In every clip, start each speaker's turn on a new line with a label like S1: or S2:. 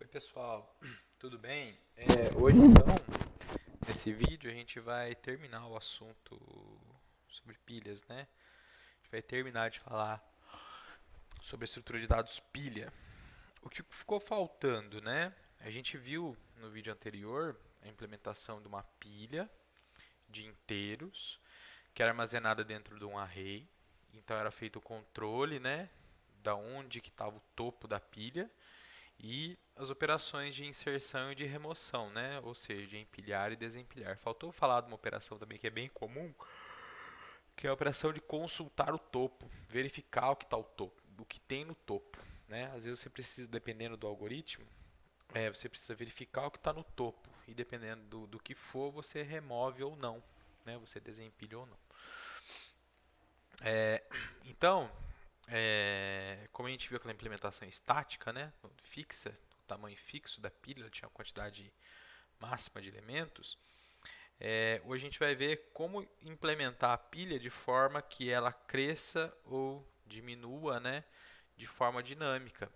S1: Oi pessoal, tudo bem? Hoje então, nesse vídeo a gente vai terminar o assunto sobre pilhas, né? A gente vai terminar de falar sobre a estrutura de dados pilha. O que ficou faltando, né? A gente viu no vídeo anterior a implementação de uma pilha de inteiros que era armazenada dentro de um array. Então era feito o controle, né? Da onde que estava o topo da pilha e as operações de inserção e de remoção, né? Ou seja, de empilhar e desempilhar. Faltou falar de uma operação também que é bem comum, que é a operação de consultar o topo, verificar o que está o topo, o que tem no topo, né? Às vezes você precisa, dependendo do algoritmo, você precisa verificar o que está no topo e dependendo do que for, você remove ou não, né? Você desempilha ou não. É, então, como a gente viu aquela implementação estática, né, fixa, o tamanho fixo da pilha, tinha a quantidade máxima de elementos, hoje a gente vai ver como implementar a pilha de forma que ela cresça ou diminua, né, de forma dinâmica.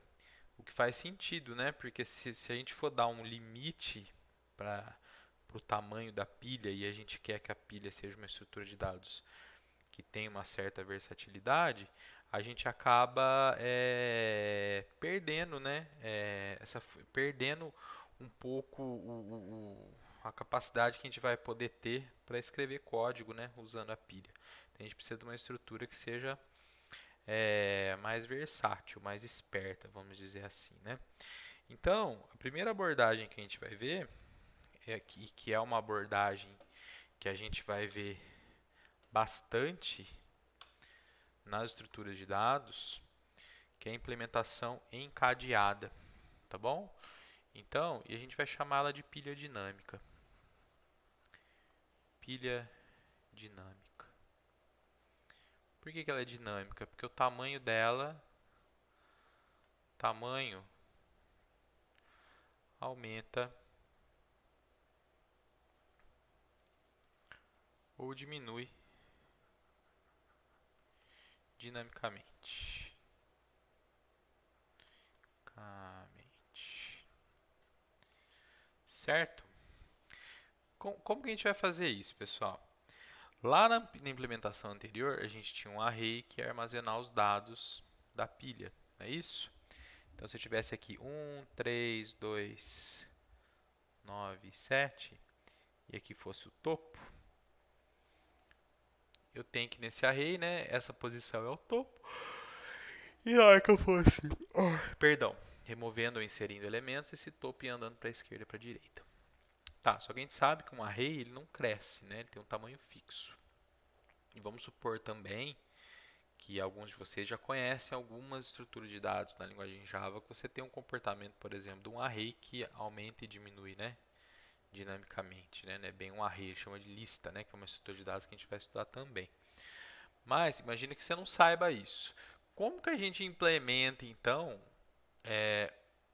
S1: O que faz sentido, né, porque se a gente for dar um limite para o tamanho da pilha e a gente quer que a pilha seja uma estrutura de dados que tem uma certa versatilidade, a gente acaba perdendo, né? Perdendo um pouco a capacidade que a gente vai poder ter para escrever código, né? Usando a pilha. Então, a gente precisa de uma estrutura que seja mais versátil, mais esperta, vamos dizer assim, né? Então, a primeira abordagem que a gente vai ver que é uma abordagem que a gente vai ver bastante nas estruturas de dados, que é a implementação encadeada, tá bom? Então, e a gente vai chamá-la de pilha dinâmica. Pilha dinâmica. Por que ela é dinâmica? Porque o tamanho aumenta ou diminui dinamicamente. Certo? Como que a gente vai fazer isso, pessoal? Lá na implementação anterior, a gente tinha um array que ia armazenar os dados da pilha, não é isso? Então, se eu tivesse aqui 1, 3, 2, 9, 7 e aqui fosse o topo, eu tenho que nesse array, né, essa posição é o topo. E na hora que eu fosse, perdão, removendo ou inserindo elementos, esse topo ia andando para a esquerda e para a direita. Tá, só que a gente sabe que um array ele não cresce, né? Ele tem um tamanho fixo. E vamos supor também que alguns de vocês já conhecem algumas estruturas de dados na linguagem Java que você tem um comportamento, por exemplo, de um array que aumenta e diminui, né? Dinamicamente, né? Não é bem um array, chama de lista, né? Que é uma estrutura de dados que a gente vai estudar também. Mas imagina que você não saiba isso. Como que a gente implementa então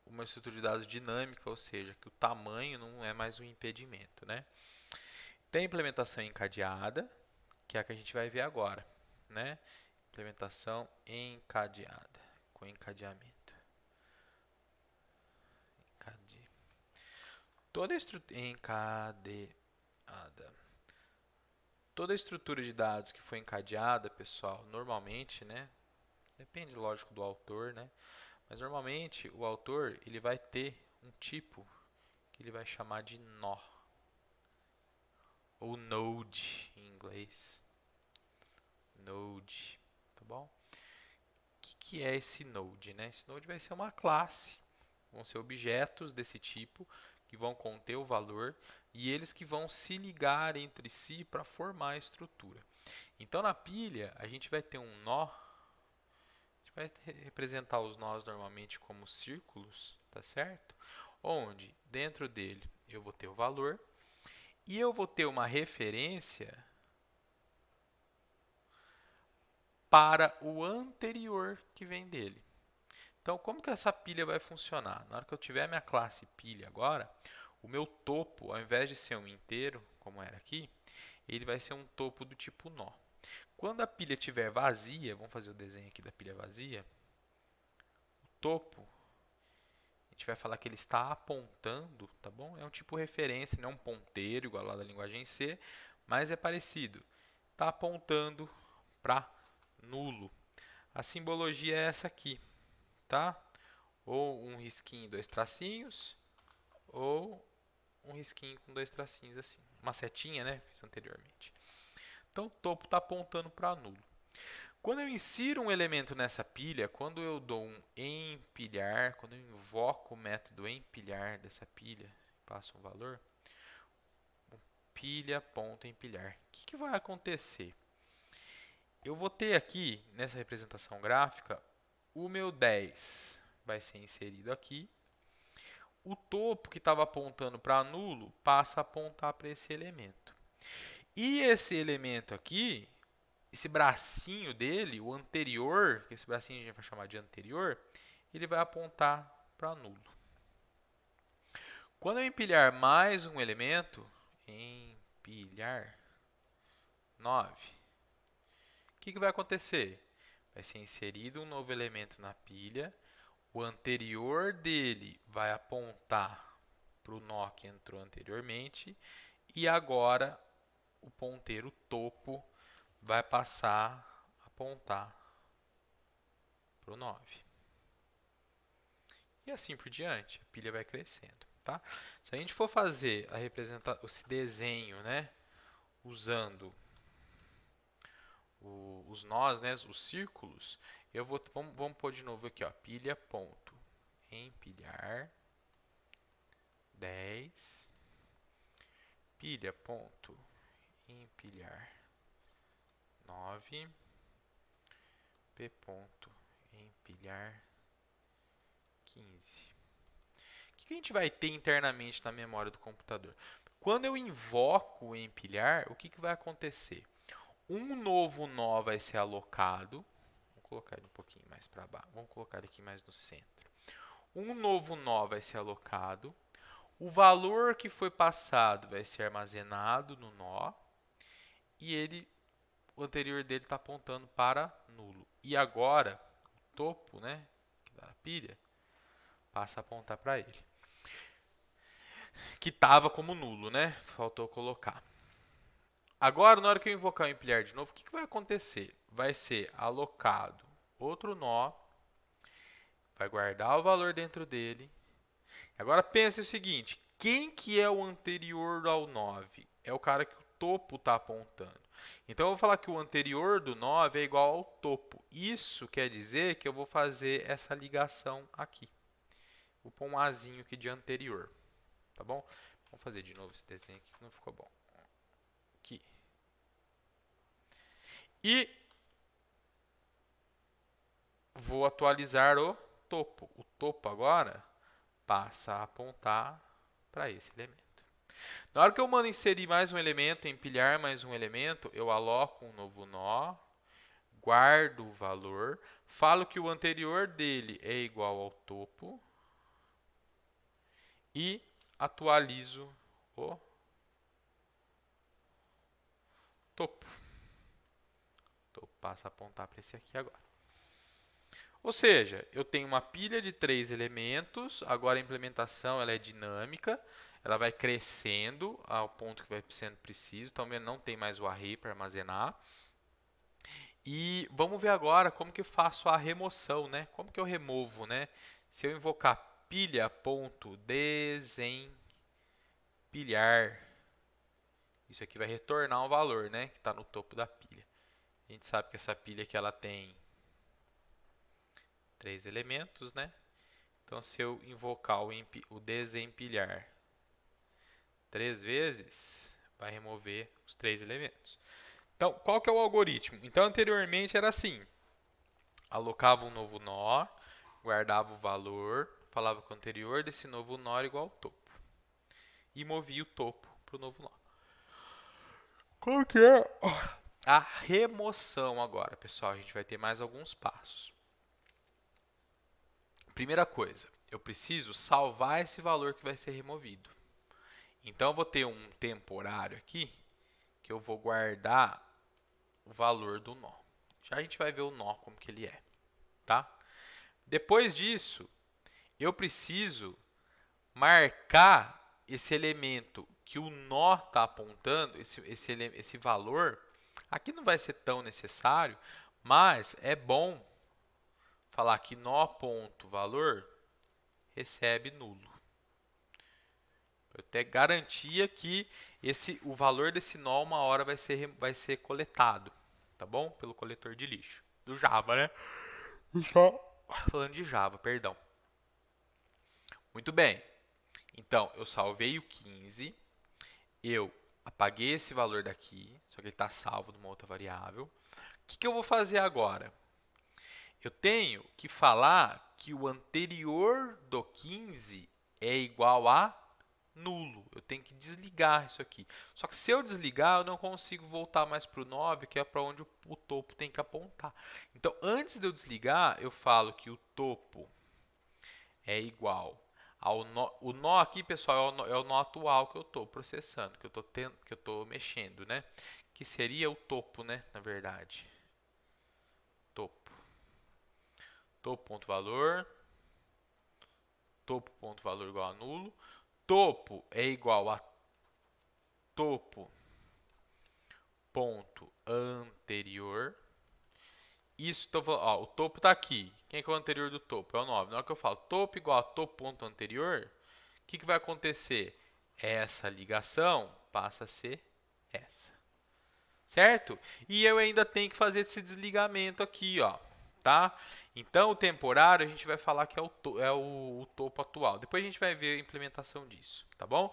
S1: uma estrutura de dados dinâmica, ou seja, que o tamanho não é mais um impedimento, né? Tem a implementação encadeada, que é a que a gente vai ver agora, né? Implementação encadeada, com encadeamento. Toda estrutura encadeada. Toda estrutura de dados que foi encadeada, pessoal, normalmente, né? Depende, lógico, do autor, né? Mas normalmente o autor ele vai ter um tipo que ele vai chamar de nó ou node em inglês. Node, tá bom? O que é esse node, né? Esse node vai ser uma classe, vão ser objetos desse tipo que vão conter o valor e eles que vão se ligar entre si para formar a estrutura. Então na pilha a gente vai ter um nó, a gente vai representar os nós normalmente como círculos, tá certo? Onde dentro dele eu vou ter o valor e eu vou ter uma referência para o anterior que vem dele. Então, como que essa pilha vai funcionar? Na hora que eu tiver a minha classe pilha agora, o meu topo, ao invés de ser um inteiro, como era aqui, ele vai ser um topo do tipo nó. Quando a pilha estiver vazia, vamos fazer o desenho aqui da pilha vazia, o topo, a gente vai falar que ele está apontando, tá bom? É um tipo referência, não é um ponteiro igual lá da linguagem C, mas é parecido. Está apontando para nulo. A simbologia é essa aqui, tá? Ou um risquinho, dois tracinhos, ou um risquinho com dois tracinhos assim. Uma setinha, né? Fiz anteriormente. Então, o topo está apontando para nulo. Quando eu insiro um elemento nessa pilha, quando eu dou um empilhar, quando eu invoco o método empilhar dessa pilha, passo um valor, pilha.empilhar. O que vai acontecer? Eu vou ter aqui, nessa representação gráfica, o meu 10 vai ser inserido aqui. O topo que estava apontando para nulo passa a apontar para esse elemento. E esse elemento aqui, esse bracinho dele, o anterior, que esse bracinho a gente vai chamar de anterior, ele vai apontar para nulo. Quando eu empilhar mais um elemento, empilhar 9, o que vai acontecer? Vai ser inserido um novo elemento na pilha, o anterior dele vai apontar para o nó que entrou anteriormente, e agora o ponteiro topo vai passar a apontar para o 9. E assim por diante, a pilha vai crescendo. Tá? Se a gente for fazer esse desenho, né, usando os nós, né, os círculos, vamos pôr de novo aqui, ó, pilha.empilhar 10, pilha.empilhar 9, p.empilhar 15. O que a gente vai ter internamente na memória do computador? Quando eu invoco o empilhar, o que vai acontecer? Um novo nó vai ser alocado. Vou colocar ele um pouquinho mais para baixo. Vamos colocar ele aqui mais no centro. Um novo nó vai ser alocado. O valor que foi passado vai ser armazenado no nó. E o anterior dele está apontando para nulo. E agora, o topo, né, da pilha, passa a apontar para ele. Que estava como nulo, né? Faltou colocar. Agora, na hora que eu invocar o empilhar de novo, o que vai acontecer? Vai ser alocado outro nó, vai guardar o valor dentro dele. Agora pense o seguinte, quem que é o anterior ao 9? É o cara que o topo está apontando. Então, eu vou falar que o anterior do 9 é igual ao topo. Isso quer dizer que eu vou fazer essa ligação aqui. Vou pôr um azinho aqui de anterior. Tá bom? Vamos fazer de novo esse desenho aqui que não ficou bom. Aqui. E vou atualizar o topo. O topo agora passa a apontar para esse elemento. Na hora que eu mando inserir mais um elemento, empilhar mais um elemento, eu aloco um novo nó, guardo o valor, falo que o anterior dele é igual ao topo e atualizo o topo. O topo passa a apontar para esse aqui agora. Ou seja, eu tenho uma pilha de 3 elementos, agora a implementação ela é dinâmica, ela vai crescendo ao ponto que vai sendo preciso, então não tem mais o array para armazenar. E vamos ver agora como que eu faço a remoção, né? Como que eu removo, né? Se eu invocar pilha.desempilhar, isso aqui vai retornar um valor, né? Que está no topo da pilha. A gente sabe que essa pilha aqui ela tem 3 elementos, né? Então, se eu invocar o desempilhar 3 vezes, vai remover os 3 elementos. Então, qual que é o algoritmo? Então, anteriormente era assim. Alocava um novo nó, guardava o valor, falava que o anterior desse novo nó era igual ao topo. E movia o topo para o novo nó. Qual que é a remoção agora, pessoal? A gente vai ter mais alguns passos. Primeira coisa, eu preciso salvar esse valor que vai ser removido. Então, eu vou ter um temporário aqui, que eu vou guardar o valor do nó. Já a gente vai ver o nó como que ele é, tá? Depois disso, eu preciso marcar esse elemento que o nó está apontando, esse valor. Aqui não vai ser tão necessário, mas é bom falar que nó.valor recebe nulo. Eu ter garantia que o valor desse nó uma hora vai ser coletado, tá bom? Pelo coletor de lixo. Do Java, né? Falando de Java, perdão. Muito bem. Então, eu salvei o 15. Eu apaguei esse valor daqui, só que ele está salvo numa outra variável. O que eu vou fazer agora? Eu tenho que falar que o anterior do 15 é igual a nulo. Eu tenho que desligar isso aqui. Só que se eu desligar, eu não consigo voltar mais para o 9, que é para onde o topo tem que apontar. Então, antes de eu desligar, eu falo que o topo é igual ao nó. O nó aqui, pessoal, é o nó atual que eu estou processando, que eu estou mexendo, né? Que seria o topo, né? Na verdade. Topo. Topo.valor. Topo.valor igual a nulo. Topo é igual a topo ponto anterior. Isso, ó, o topo está aqui. Quem é o anterior do topo? É o 9. Na hora que eu falo topo igual a topo ponto anterior, o que vai acontecer? Essa ligação passa a ser essa. Certo? E eu ainda tenho que fazer esse desligamento aqui, ó. Tá? Então, o temporário a gente vai falar que é o topo atual. Depois a gente vai ver a implementação disso, tá bom?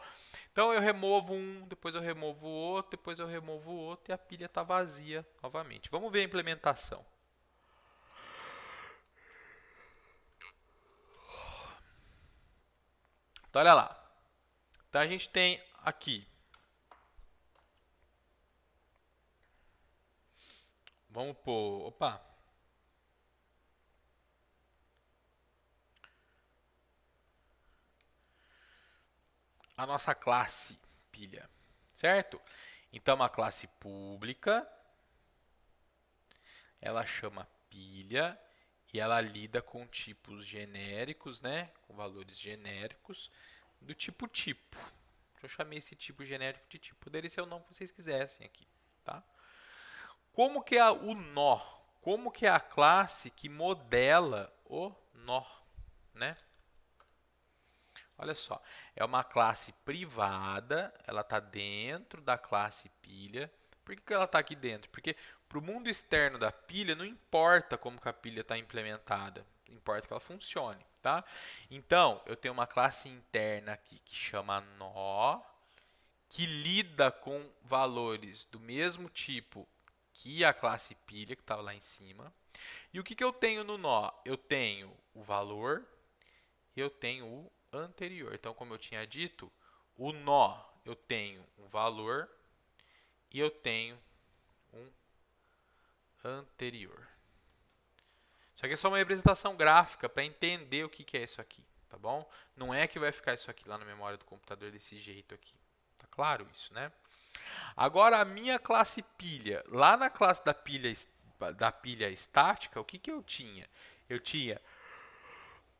S1: Então, eu removo um, depois eu removo o outro, depois eu removo o outro e a pilha está vazia novamente. Vamos ver a implementação. Então, olha lá. Então, a gente tem aqui. Vamos pôr... Opa! A nossa classe pilha, certo? Então, uma classe pública, ela chama pilha e ela lida com tipos genéricos, né? Com valores genéricos do tipo tipo. Eu chamei esse tipo genérico de tipo. Poderia ser o nome que vocês quisessem aqui, tá? Como que é o nó? Como que é a classe que modela o nó, né? Olha só, é uma classe privada, ela está dentro da classe pilha. Por que ela está aqui dentro? Porque para o mundo externo da pilha, não importa como que a pilha está implementada, importa que ela funcione. Tá? Então, eu tenho uma classe interna aqui que chama nó, que lida com valores do mesmo tipo que a classe pilha, que estava lá em cima. E o que eu tenho no nó? Eu tenho o valor e eu tenho o anterior. Então, como eu tinha dito, o nó eu tenho um valor e eu tenho um anterior. Isso aqui é só uma representação gráfica para entender o que é isso aqui, tá bom? Não é que vai ficar isso aqui lá na memória do computador desse jeito aqui. Tá claro isso, né? Agora, a minha classe pilha, lá na classe da pilha estática, o que eu tinha? Eu tinha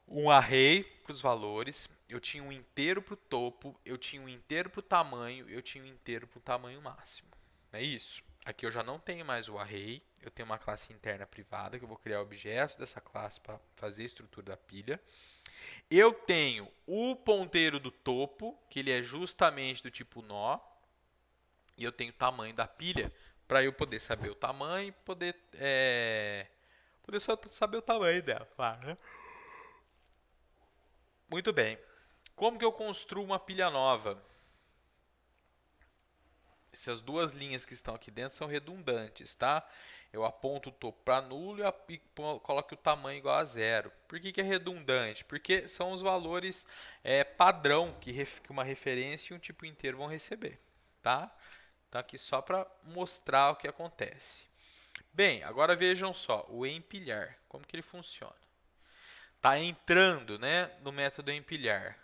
S1: um array para os valores, eu tinha um inteiro para o topo, eu tinha um inteiro para o tamanho, eu tinha um inteiro para o tamanho máximo. É isso. Aqui eu já não tenho mais o array, eu tenho uma classe interna privada, que eu vou criar objetos dessa classe para fazer a estrutura da pilha. Eu tenho o ponteiro do topo, que ele é justamente do tipo nó, e eu tenho o tamanho da pilha, para eu poder saber o tamanho e poder só saber o tamanho dela, claro, né? Muito bem. Como que eu construo uma pilha nova? Essas duas linhas que estão aqui dentro são redundantes, tá? Eu aponto o topo para nulo e coloco o tamanho igual a zero. Por que é redundante? Porque são os valores padrão que uma referência e um tipo inteiro vão receber, tá? Então aqui só para mostrar o que acontece. Bem, agora vejam só, o empilhar, como que ele funciona? Está entrando, né, no método empilhar.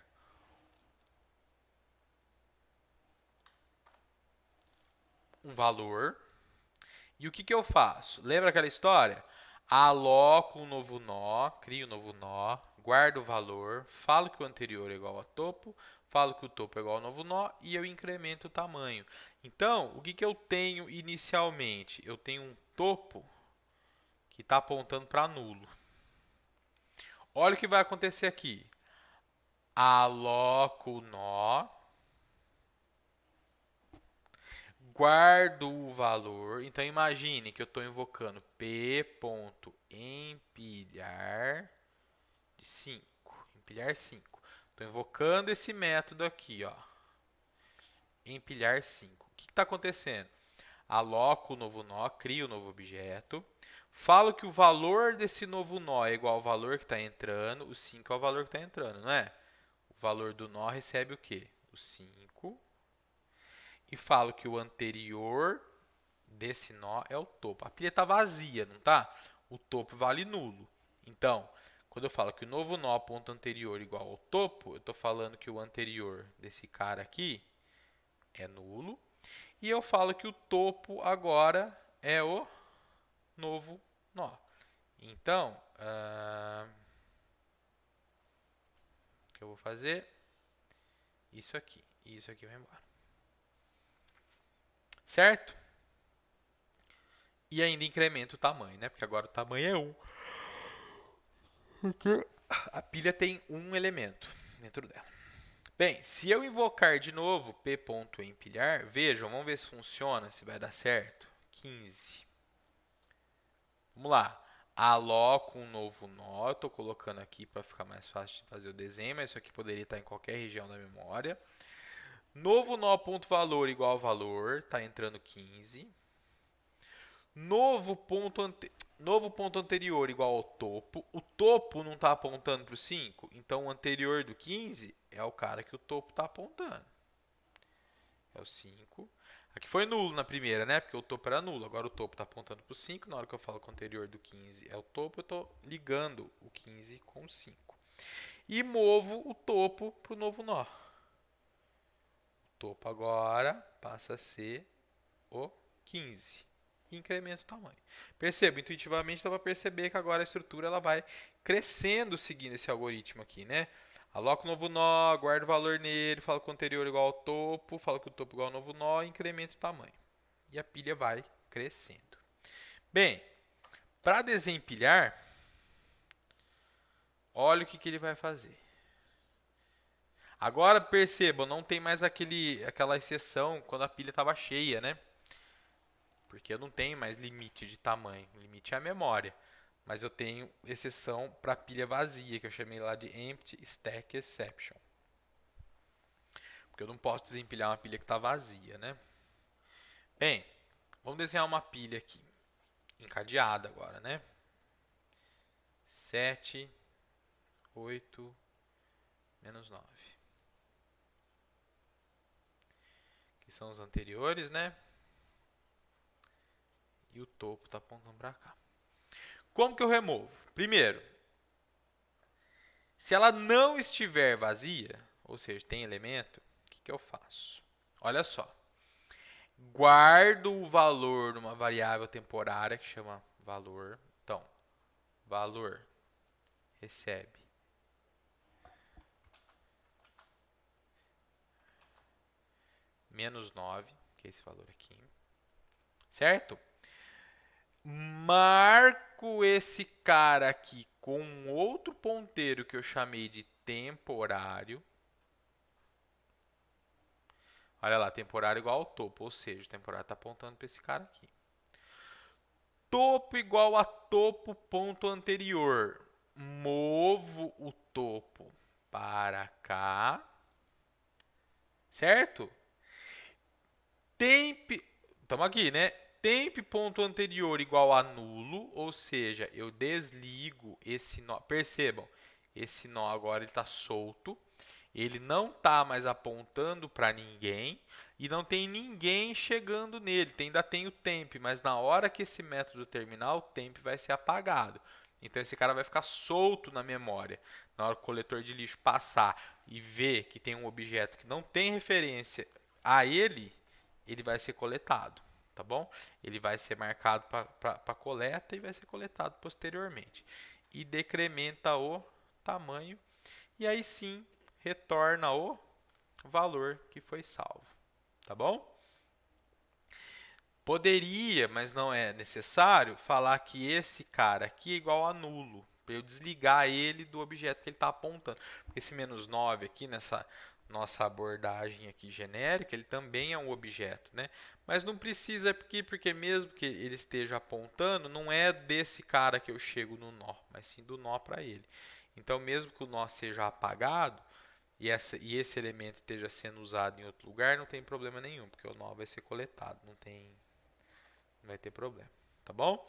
S1: Um valor. E o que eu faço? Lembra aquela história? Aloco um novo nó, crio um novo nó, guardo o valor, falo que o anterior é igual a topo, falo que o topo é igual ao novo nó e eu incremento o tamanho. Então, o que, que eu tenho inicialmente? Eu tenho um topo que está apontando para nulo. Olha o que vai acontecer aqui. Aloco o nó, guardo o valor. Então, imagine que eu estou invocando p.empilhar de 5. Empilhar 5. Estou invocando esse método aqui, ó. Empilhar 5. O que está acontecendo? Aloco o novo nó, crio o novo objeto. Falo que o valor desse novo nó é igual ao valor que está entrando. O 5 é o valor que está entrando, não é? O valor do nó recebe o quê? O 5. E falo que o anterior desse nó é o topo. A pilha está vazia, não está? O topo vale nulo. Então, quando eu falo que o novo nó ponto anterior igual ao topo, eu estou falando que o anterior desse cara aqui é nulo. E eu falo que o topo agora é o novo nó. Então, o que eu vou fazer? Isso aqui. E isso aqui vai embora. Certo? E ainda incrementa o tamanho, né? Porque agora o tamanho é 1. A pilha tem um elemento dentro dela. Bem, se eu invocar de novo p.empilhar, vejam, vamos ver se funciona, se vai dar certo. 15. Vamos lá. Aloco um novo nó, estou colocando aqui para ficar mais fácil de fazer o desenho, mas isso aqui poderia estar em qualquer região da memória. Novo nó ponto valor igual a valor, está entrando 15. Novo ponto anterior igual ao topo. O topo não está apontando para o 5, então o anterior do 15 é o cara que o topo está apontando. É o 5. Aqui foi nulo na primeira, né? Porque o topo era nulo. Agora o topo está apontando para o 5. Na hora que eu falo que o anterior do 15 é o topo, eu estou ligando o 15 com o 5. E movo o topo para o novo nó. O topo agora passa a ser o 15. E incrementa o tamanho. Perceba, intuitivamente dá para perceber que agora a estrutura ela vai crescendo seguindo esse algoritmo aqui, né? Aloco o novo nó, guardo o valor nele, falo que o anterior é igual ao topo, falo que o topo é igual ao novo nó e incremento o tamanho. E a pilha vai crescendo. Bem, para desempilhar, olha o que ele vai fazer. Agora percebam, não tem mais aquela exceção quando a pilha estava cheia, né? Porque eu não tenho mais limite de tamanho. O limite é a memória. Mas eu tenho exceção para a pilha vazia, que eu chamei lá de Empty Stack Exception. Porque eu não posso desempilhar uma pilha que está vazia, né? Bem, vamos desenhar uma pilha aqui. Encadeada agora, né? 7, 8, menos 9. Que são os anteriores, né? E o topo está apontando para cá. Como que eu removo? Primeiro, se ela não estiver vazia, ou seja, tem elemento, o que eu faço? Olha só. Guardo o valor numa variável temporária que chama valor. Então, valor recebe menos 9, que é esse valor aqui. Certo? Marco esse cara aqui com um outro ponteiro que eu chamei de temporário. Olha lá, temporário igual ao topo, ou seja, o temporário está apontando para esse cara aqui. Topo igual a topo ponto anterior. Movo o topo para cá. Certo? Temp, estamos aqui, né? Temp ponto anterior igual a nulo, ou seja, eu desligo esse nó. Percebam, esse nó agora está solto. Ele não está mais apontando para ninguém e não tem ninguém chegando nele. Ainda tem o temp, mas na hora que esse método terminar, o temp vai ser apagado. Então esse cara vai ficar solto na memória. Na hora que o coletor de lixo passar e ver que tem um objeto que não tem referência a ele, ele vai ser coletado, tá bom? Ele vai ser marcado para coleta e vai ser coletado posteriormente. E decrementa o tamanho e aí sim retorna o valor que foi salvo, tá bom? Poderia, mas não é necessário, falar que esse cara aqui é igual a nulo, para eu desligar ele do objeto que ele está apontando. Esse menos 9 aqui, nessa nossa abordagem aqui genérica, ele também é um objeto, né? Mas não precisa aqui, porque mesmo que ele esteja apontando, não é desse cara que eu chego no nó, mas sim do nó para ele. Então, mesmo que o nó seja apagado, e esse elemento esteja sendo usado em outro lugar, não tem problema nenhum, porque o nó vai ser coletado, não vai ter problema, tá bom?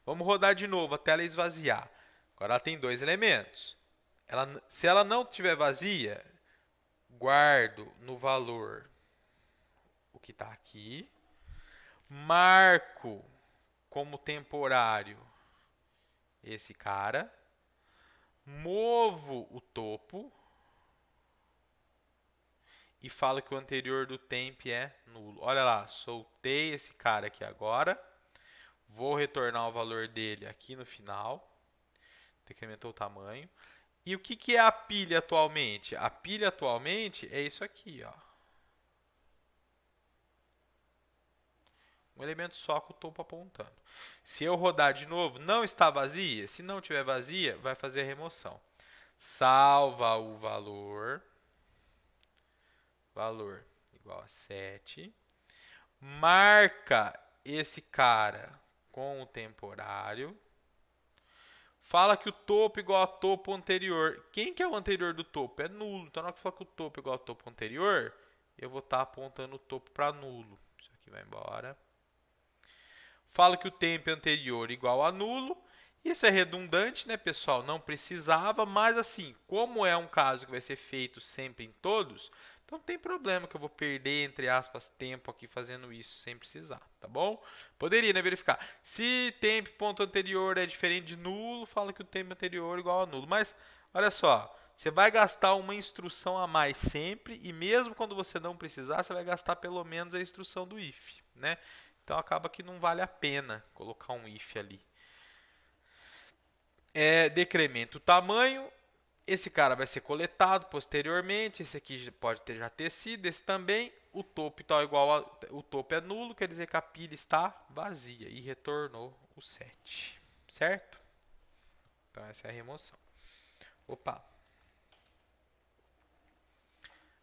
S1: Vamos rodar de novo até ela esvaziar. Agora ela tem dois elementos. Se ela não estiver vazia, guardo no valor o que está aqui, marco como temporário esse cara, movo o topo e falo que o anterior do temp é nulo. Olha lá, soltei esse cara aqui agora, vou retornar o valor dele aqui no final, decrementou o tamanho. E o que é a pilha atualmente? A pilha atualmente é isso aqui, ó. Um elemento só com o topo apontando. Se eu rodar de novo, não está vazia? Se não tiver vazia, vai fazer a remoção. Salva o valor igual a 7. Marca esse cara com o temporário. Fala que o topo é igual a topo anterior. Quem que é o anterior do topo? É nulo. Então, na hora que eu falar que o topo é igual ao topo anterior, eu vou estar apontando o topo para nulo. Isso aqui vai embora. Fala que o tempo anterior é igual a nulo. Isso é redundante, né, pessoal? Não precisava, mas assim, como é um caso que vai ser feito sempre em todos, então não tem problema que eu vou perder, entre aspas, tempo aqui fazendo isso sem precisar, tá bom? Poderia, né, verificar. Se tempo ponto anterior é diferente de nulo, fala que o tempo anterior é igual a nulo. Mas, olha só, você vai gastar uma instrução a mais sempre, e mesmo quando você não precisar, você vai gastar pelo menos a instrução do if, né? Então acaba que não vale a pena colocar um if ali. Decrementa o tamanho. Esse cara vai ser coletado posteriormente. Esse aqui pode já ter sido. Esse também. O topo está igual a, o topo é nulo, quer dizer que a pilha está vazia e retornou o 7. Certo? Então essa é a remoção. Opa.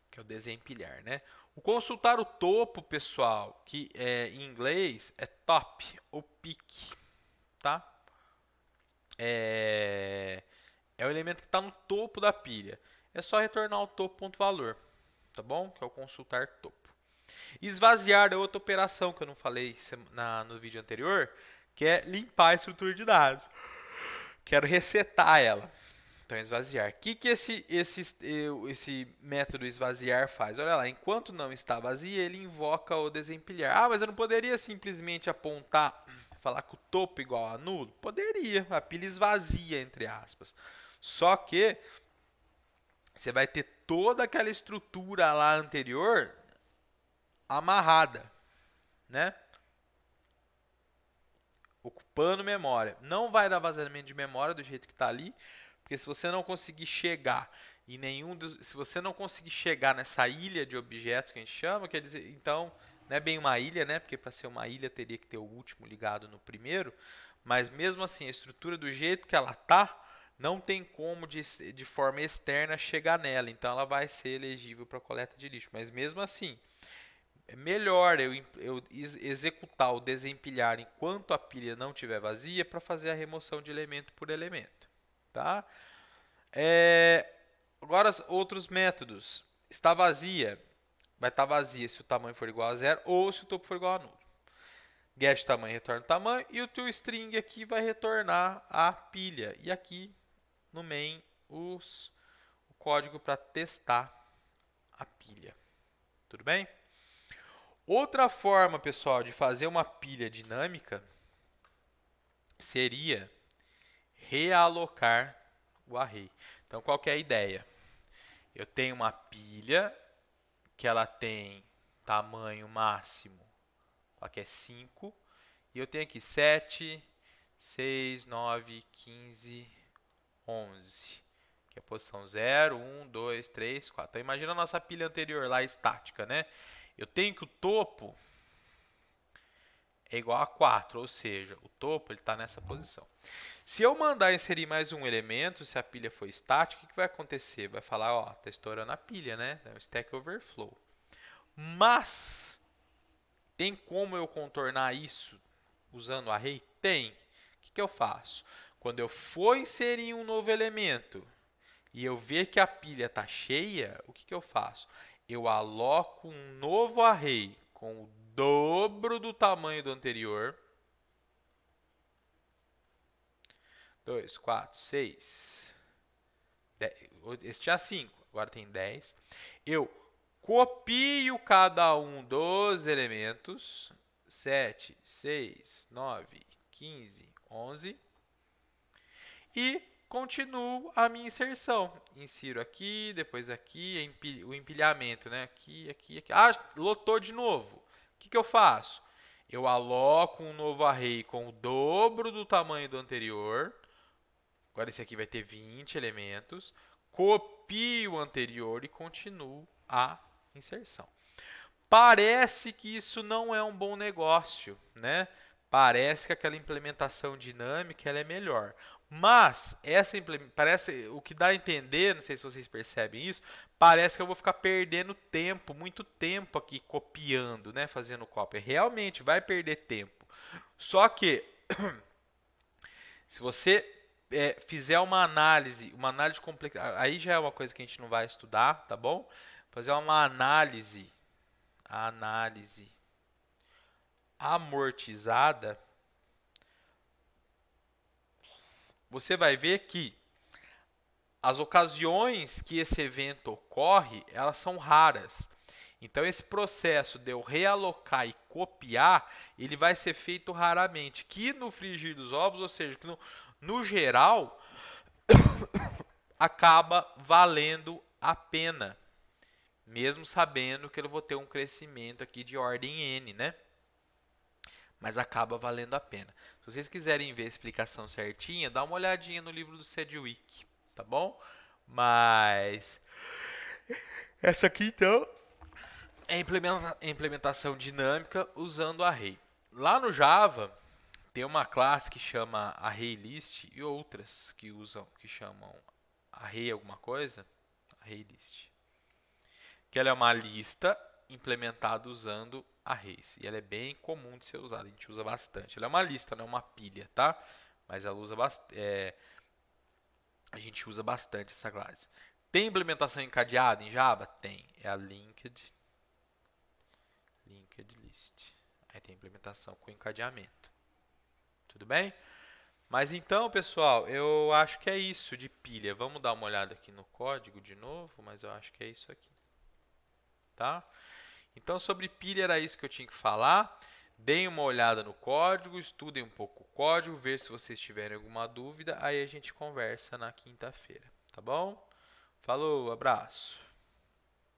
S1: Que é o desempilhar, né? O consultar o topo, pessoal, que em inglês é top ou peak, tá? É o elemento que está no topo da pilha. É só retornar o topo.valor, tá bom? Que é o consultar topo. Esvaziar é outra operação que eu não falei no vídeo anterior, que é limpar a estrutura de dados. Quero resetar ela. Então, esvaziar. O que esse método esvaziar faz? Olha lá, enquanto não está vazia, ele invoca o desempilhar. Ah, mas eu não poderia simplesmente apontar, falar que o topo é igual a nulo? Poderia, a pilha esvazia, entre aspas. Só que você vai ter toda aquela estrutura lá anterior amarrada, né? Ocupando memória. Não vai dar vazamento de memória do jeito que está ali, porque se você não conseguir chegar em se você não conseguir chegar nessa ilha de objetos que a gente chama, quer dizer, então, não é bem uma ilha, né? Porque para ser uma ilha teria que ter o último ligado no primeiro, mas mesmo assim, a estrutura do jeito que ela tá, não tem como de forma externa chegar nela, então ela vai ser elegível para coleta de lixo, mas mesmo assim, é melhor eu executar o desempilhar enquanto a pilha não estiver vazia para fazer a remoção de elemento por elemento, tá? Agora, outros métodos. Está vazia. Vai estar vazia se o tamanho for igual a zero ou se o topo for igual a nulo. Get tamanho retorna o tamanho e o toString aqui vai retornar a pilha. E aqui no main o código para testar a pilha. Tudo bem? Outra forma, pessoal, de fazer uma pilha dinâmica seria realocar o array. Então, qual que é a ideia? Eu tenho uma pilha que ela tem tamanho máximo, que é 5, e eu tenho aqui 7, 6, 9, 15, 11, que que é a posição 0, 1, 2, 3, 4. Então, imagina a nossa pilha anterior lá, estática, né? Eu tenho que o topo é igual a 4, ou seja, o topo está nessa posição. Se eu mandar inserir mais um elemento, se a pilha for estática, o que vai acontecer? Vai falar, ó, está estourando a pilha, né? É um Stack Overflow. Mas, tem como eu contornar isso usando o array? Tem. O que eu faço? Quando eu for inserir um novo elemento e eu ver que a pilha está cheia, o que eu faço? Eu aloco um novo array com o dobro do tamanho do anterior. 2, 4, 6. 10. Esse tinha 5, agora tem 10. Eu copio cada um dos elementos. 7, 6, 9, 15, 11. E continuo a minha inserção. Insiro aqui, depois aqui, o empilhamento, né? Aqui, aqui, aqui. Ah, lotou de novo. O que eu faço? Eu aloco um novo array com o dobro do tamanho do anterior. Agora esse aqui vai ter 20 elementos. Copio o anterior e continuo a inserção. Parece que isso não é um bom negócio, né? Parece que aquela implementação dinâmica ela é melhor. Mas parece o que dá a entender, não sei se vocês percebem isso, parece que eu vou ficar perdendo tempo, muito tempo aqui copiando, né, fazendo cópia. Realmente vai perder tempo. Só que se você fizer uma análise de complexidade, aí já é uma coisa que a gente não vai estudar, tá bom? Fazer uma análise amortizada, você vai ver que as ocasiões que esse evento ocorre, elas são raras. Então, esse processo de eu realocar e copiar, ele vai ser feito raramente. Que no frigir dos ovos, ou seja, que no geral, acaba valendo a pena. Mesmo sabendo que eu vou ter um crescimento aqui de ordem n, né? Mas acaba valendo a pena. Se vocês quiserem ver a explicação certinha, dá uma olhadinha no livro do Sedgwick, tá bom? Mas essa aqui então é a implementação dinâmica usando array. Lá no Java tem uma classe que chama ArrayList e outras que chamam array alguma coisa, ArrayList. Que ela é uma lista implementada usando arrays. E ela é bem comum de ser usada, a gente usa bastante. Ela é uma lista, não é uma pilha, tá? Mas ela usa a gente usa bastante essa classe. Tem implementação encadeada em Java? Tem. É a linked list. Aí tem implementação com encadeamento. Tudo bem? Mas então, pessoal, eu acho que é isso de pilha. Vamos dar uma olhada aqui no código de novo, mas eu acho que é isso aqui. Tá? Então, sobre pilha era isso que eu tinha que falar. Deem uma olhada no código, estudem um pouco o código, ver se vocês tiverem alguma dúvida. Aí a gente conversa na quinta-feira, tá bom? Falou, abraço!